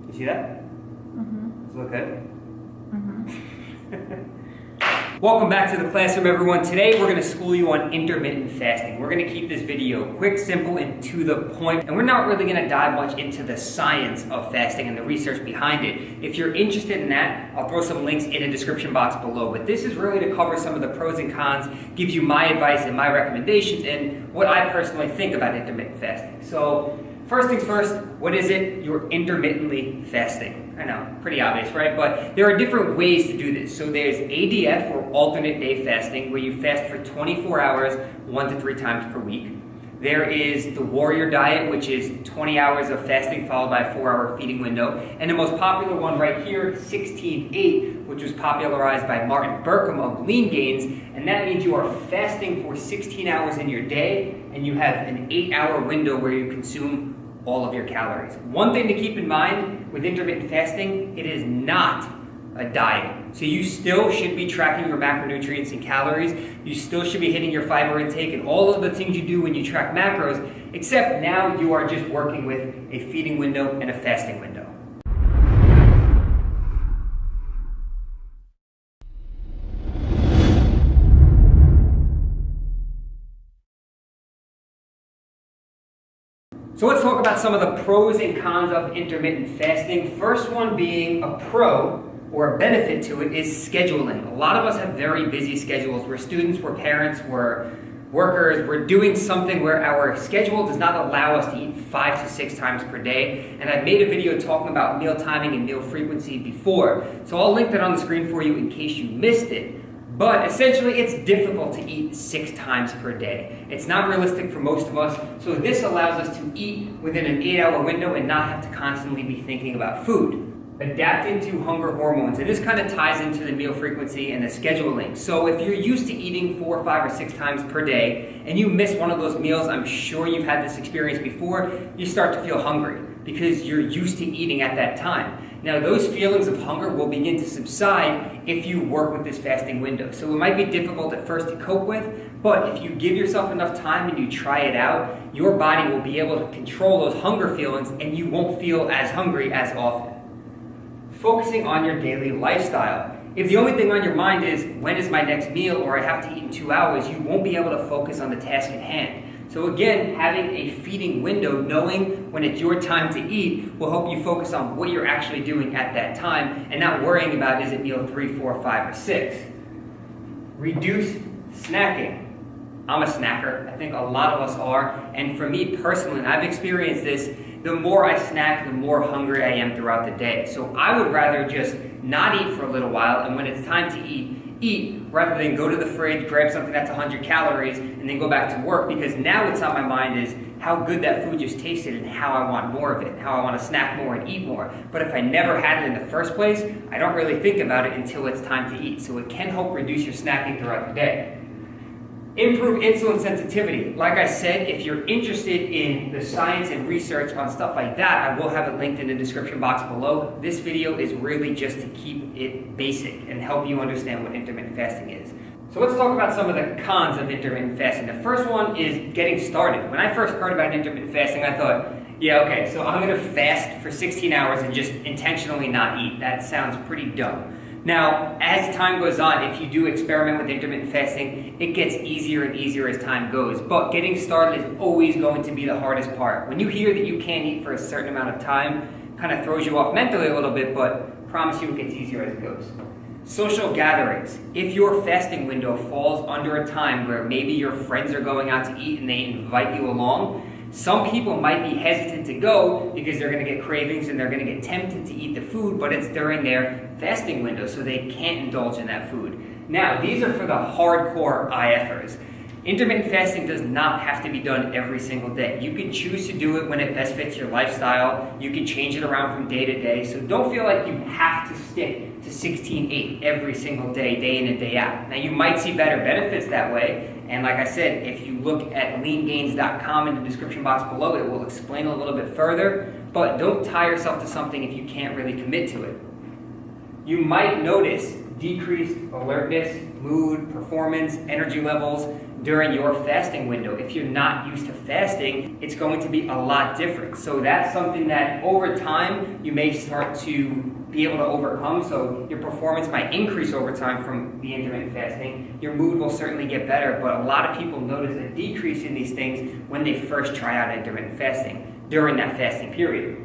You see that? Mm-hmm. Does it look good? Mm-hmm. Welcome back to the classroom, everyone. Today we're going to school you on intermittent fasting. We're going to keep this video quick, simple, and to the point. And we're not really going to dive much into the science of fasting and the research behind it. If you're interested in that, I'll throw some links in the description box below. But this is really to cover some of the pros and cons, give you my advice and my recommendations, and what I personally think about intermittent fasting. So, first things first, what is it? You're intermittently fasting. I know, pretty obvious, right? But there are different ways to do this. So there's ADF, or alternate day fasting, where you fast for 24 hours, 1 to 3 times per week. There is the warrior diet, which is 20 hours of fasting followed by a 4-hour feeding window. And the most popular one right here, 16-8, which was popularized by Martin Berkham of Lean Gains. And that means you are fasting for 16 hours in your day, and you have an 8-hour window where you consume all of your calories. One thing to keep in mind with intermittent fasting, it is not a diet. So you still should be tracking your macronutrients and calories. You still should be hitting your fiber intake and all of the things you do when you track macros, except now you are just working with a feeding window and a fasting window. So let's talk about some of the pros and cons of intermittent fasting. First one being a pro or a benefit to it is scheduling. A lot of us have very busy schedules. We're students, we're parents, we're workers, we're doing something where our schedule does not allow us to eat 5 to 6 times per day. And I've made a video talking about meal timing and meal frequency before. So I'll link that on the screen for you in case you missed it. But essentially, it's difficult to eat 6 times per day. It's not realistic for most of us, so this allows us to eat within an 8-hour window and not have to constantly be thinking about food. Adapting to hunger hormones, and this kind of ties into the meal frequency and the scheduling. So if you're used to eating 4, 5, or 6 times per day, and you miss one of those meals, I'm sure you've had this experience before, you start to feel hungry because you're used to eating at that time. Now, those feelings of hunger will begin to subside if you work with this fasting window. So it might be difficult at first to cope with, but if you give yourself enough time and you try it out, your body will be able to control those hunger feelings and you won't feel as hungry as often. Focusing on your daily lifestyle. If the only thing on your mind is, when is my next meal, or I have to eat in 2 hours, you won't be able to focus on the task at hand. So again, having a feeding window, knowing when it's your time to eat, will help you focus on what you're actually doing at that time and not worrying about, is it meal 3, 4, 5, or 6. Reduce snacking. I'm a snacker. I think a lot of us are. And for me personally, and I've experienced this, the more I snack, the more hungry I am throughout the day. So I would rather just not eat for a little while, and when it's time to eat, rather than go to the fridge, grab something that's 100 calories, and then go back to work, because now what's on my mind is how good that food just tasted and how I want more of it, how I want to snack more and eat more. But if I never had it in the first place, I don't really think about it until it's time to eat. So it can help reduce your snacking throughout the day. Improve insulin sensitivity. Like I said, if you're interested in the science and research on stuff like that, I will have it linked in the description box below. This video is really just to keep it basic and help you understand what intermittent fasting is. So let's talk about some of the cons of intermittent fasting. The first one is getting started. When I first heard about intermittent fasting, I thought, yeah, okay, so I'm going to fast for 16 hours and just intentionally not eat. That sounds pretty dumb. Now, as time goes on, if you do experiment with intermittent fasting, it gets easier and easier as time goes. But getting started is always going to be the hardest part. When you hear that you can't eat for a certain amount of time, it kind of throws you off mentally a little bit, but promise you it gets easier as it goes. Social gatherings. If your fasting window falls under a time where maybe your friends are going out to eat and they invite you along, some people might be hesitant to go because they're going to get cravings and they're going to get tempted to eat the food, but it's during their fasting window, so they can't indulge in that food. Now, these are for the hardcore IFers. Intermittent fasting does not have to be done every single day. You can choose to do it when it best fits your lifestyle. You can change it around from day to day, so don't feel like you have to stick to 16-8 every single day, day in and day out. Now, you might see better benefits that way. And like I said, if you look at leangains.com in the description box below, it will explain a little bit further, but don't tie yourself to something if you can't really commit to it. You might notice decreased alertness, mood, performance, energy levels during your fasting window. If you're not used to fasting, it's going to be a lot different. So that's something that over time you may start to be able to overcome. So your performance might increase over time from the intermittent fasting. Your mood will certainly get better, but a lot of people notice a decrease in these things when they first try out intermittent fasting during that fasting period.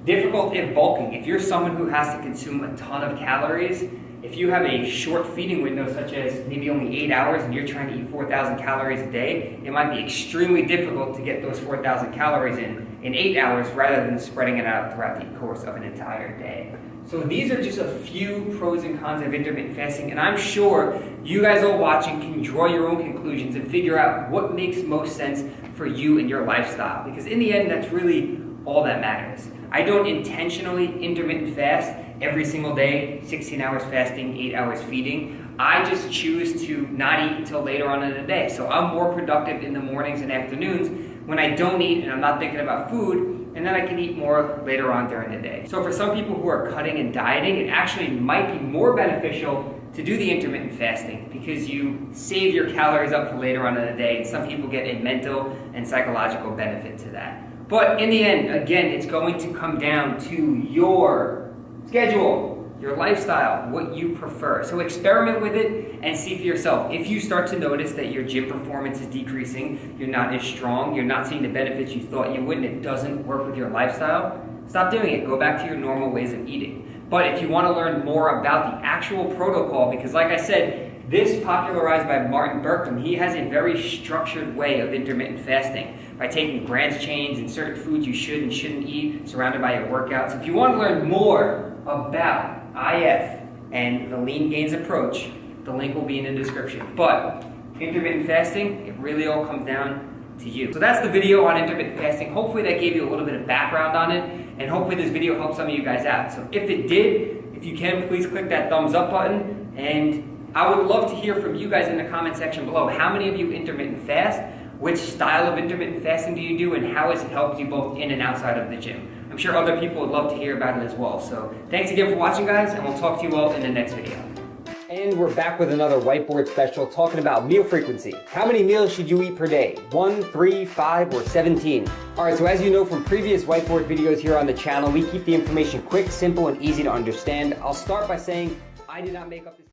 Difficult if bulking. If you're someone who has to consume a ton of calories, if you have a short feeding window, such as maybe only 8 hours and you're trying to eat 4,000 calories a day, it might be extremely difficult to get those 4,000 calories in 8 hours rather than spreading it out throughout the course of an entire day. So these are just a few pros and cons of intermittent fasting, and I'm sure you guys all watching can draw your own conclusions and figure out what makes most sense for you and your lifestyle, because in the end, that's really all that matters. I don't intentionally intermittent fast every single day, 16 hours fasting, 8 hours feeding. I just choose to not eat until later on in the day. So I'm more productive in the mornings and afternoons when I don't eat and I'm not thinking about food, and then I can eat more later on during the day. So for some people who are cutting and dieting, it actually might be more beneficial to do the intermittent fasting because you save your calories up for later on in the day, and some people get a mental and psychological benefit to that. But in the end, again, it's going to come down to your schedule, your lifestyle, what you prefer. So experiment with it and see for yourself. If you start to notice that your gym performance is decreasing, you're not as strong, you're not seeing the benefits you thought you would, and it doesn't work with your lifestyle, stop doing it. Go back to your normal ways of eating. But if you want to learn more about the actual protocol, because like I said, this popularized by Martin Berkman, he has a very structured way of intermittent fasting by taking branched chains and certain foods you should and shouldn't eat surrounded by your workouts. If you want to learn more about IF and the lean gains approach, the link will be in the description. But intermittent fasting, it really all comes down to you. So that's the video on intermittent fasting. Hopefully that gave you a little bit of background on it, and hopefully this video helped some of you guys out. So if it did, if you can, please click that thumbs up button, and I would love to hear from you guys in the comment section below. How many of you intermittent fast? Which style of intermittent fasting do you do, and how has it helped you both in and outside of the gym? I'm sure other people would love to hear about it as well. So thanks again for watching, guys, and we'll talk to you all in the next video. And we're back with another whiteboard special talking about meal frequency. How many meals should you eat per day? 1, 3, 5, or 17? All right, so as you know from previous whiteboard videos here on the channel, we keep the information quick, simple, and easy to understand. I'll start by saying I did not make up this